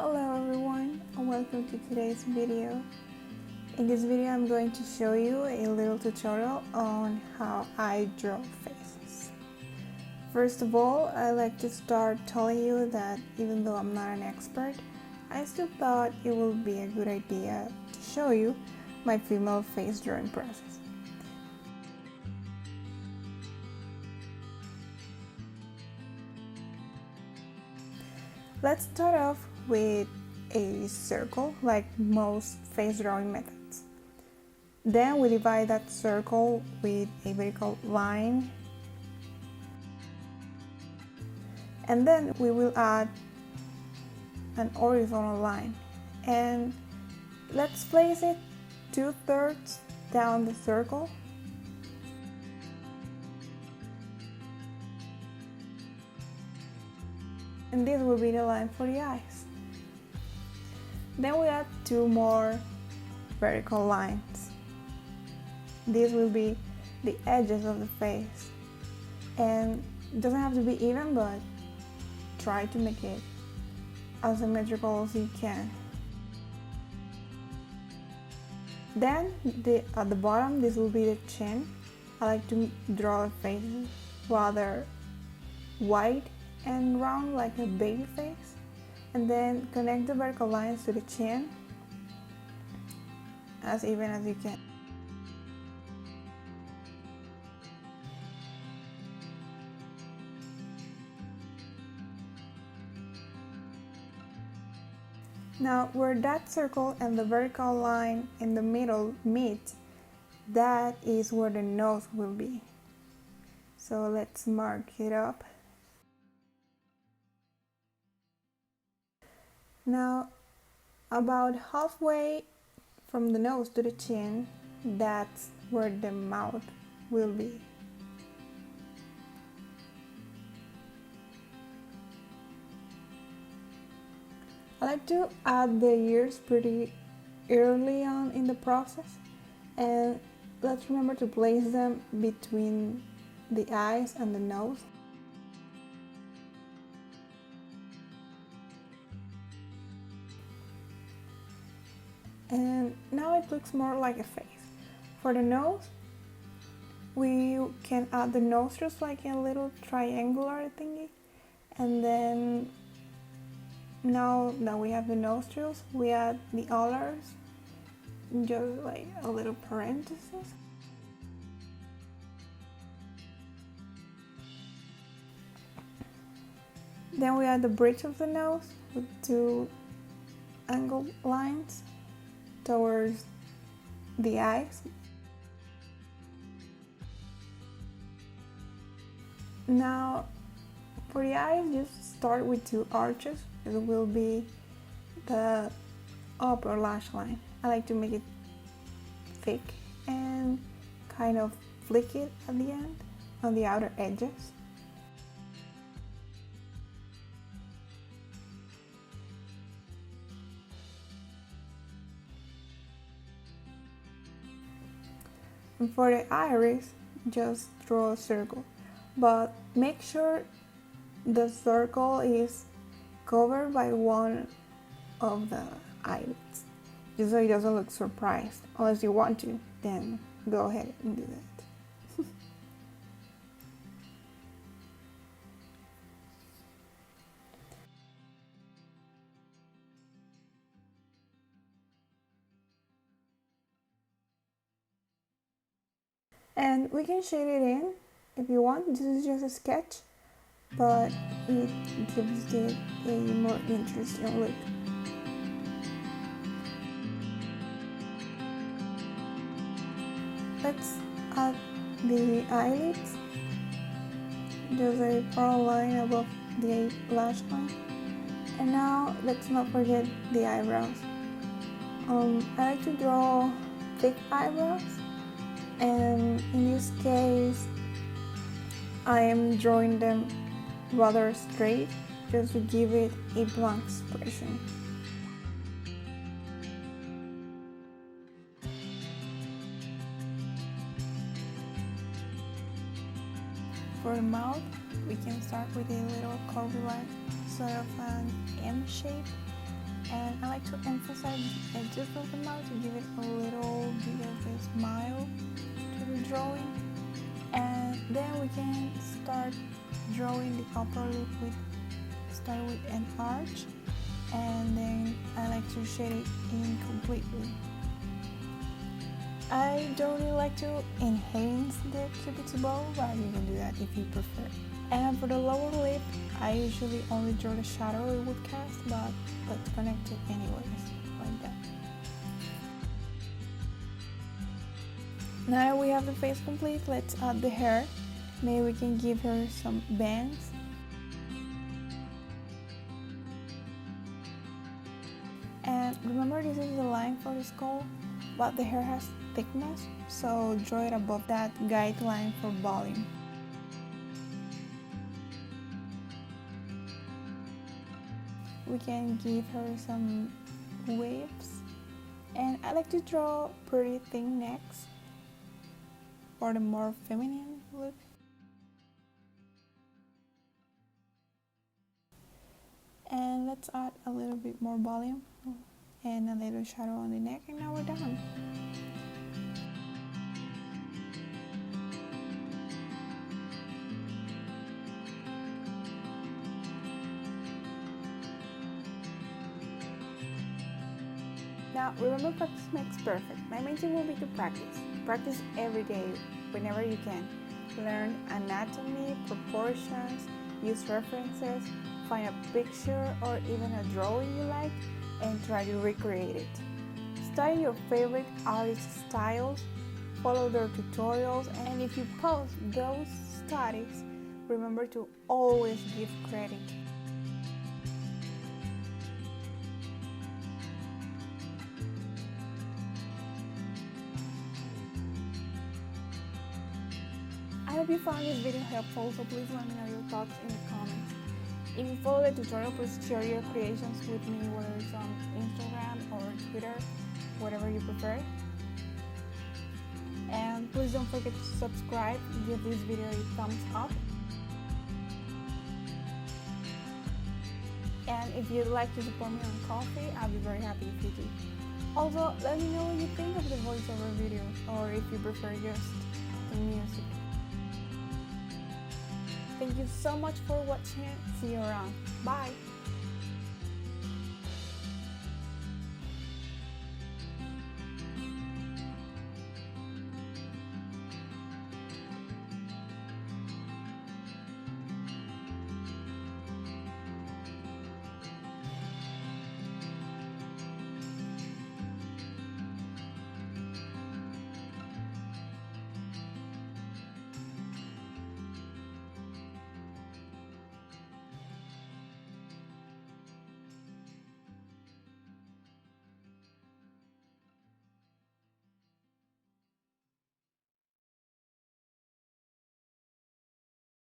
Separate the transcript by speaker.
Speaker 1: Hello everyone and welcome to today's video. In this video I'm going to show you a little tutorial on how I draw faces. First of all, I like to start telling you that even though I'm not an expert, I still thought it would be a good idea to show you my female face drawing process. Let's start off with a circle, like most face drawing methods. Then we divide that circle with a vertical line, and then we will add an horizontal line, and let's place it 2/3 down the circle. And this will be the line for the eyes. Then we add 2 more vertical lines. These will be the edges of the face. And it doesn't have to be even, but try to make it as symmetrical as you can. Then at the bottom, this will be the chin. I like to draw a face rather wide and round, like a baby face, and then connect the vertical lines to the chin as even as you can. Now where that circle and the vertical line in the middle meet, that is where the nose will be. So let's mark it up. Now, about halfway from the nose to the chin, that's where the mouth will be. I like to add the ears pretty early on in the process, and let's remember to place them between the eyes and the nose. And now it looks more like a face. For the nose, we can add the nostrils like a little triangular thingy. And then now that we have the nostrils, we add the others, just like a little parenthesis. Then we add the bridge of the nose with 2 angled lines towards the eyes. Now for the eyes, just start with 2 arches. It will be the upper lash line. I like to make it thick and kind of flick it at the end on the outer edges. And for the iris, just draw a circle, but make sure the circle is covered by one of the eyelids, just so it doesn't look surprised. Unless you want to, then go ahead and do that. And we can shade it in if you want. This is just a sketch, but it gives it a more interesting look. Let's add the eyelids, just a parallel line above the lash line. And now let's not forget the eyebrows. I like to draw thick eyebrows, and in this case I am drawing them rather straight, just to give it a blunt expression. For the mouth, we can start with a little curvy line, sort of an M shape, And I like to emphasize the edges of the mouth to give it a little bit of a smile to the drawing. And then we can start drawing the upper lip start with an arch, and then I like to shade it in completely. I don't really like to enhance the cupid's bow, but you can do that if you prefer. And for the lower lip, I usually only draw the shadow it would cast, but let's connect it anyways, like that. Now we have the face complete, let's add the hair. Maybe we can give her some bangs. And remember, this is the line for the skull, but the hair has thickness, so draw it above that guideline for volume. We can give her some waves, and I like to draw pretty thin necks for the more feminine look. And let's add a little bit more volume and a little shadow on the neck, and now we're done. Now remember, practice makes perfect. My main thing will be to practice. Practice every day, whenever you can. Learn anatomy, proportions, use references, find a picture or even a drawing you like, and try to recreate it. Study your favorite artist styles, follow their tutorials, and if you post those studies, remember to always give credit. I hope you found this video helpful, so please let me know your thoughts in the comments. If you follow the tutorial, please share your creations with me, whether it's on Instagram or Twitter, whatever you prefer. And please don't forget to subscribe, give this video a thumbs up. And if you'd like to support me on Ko-fi, I'll be very happy if you do. Also, let me know what you think of the voiceover videos, or if you prefer just the music. Thank you so much for watching it. See you around. Bye!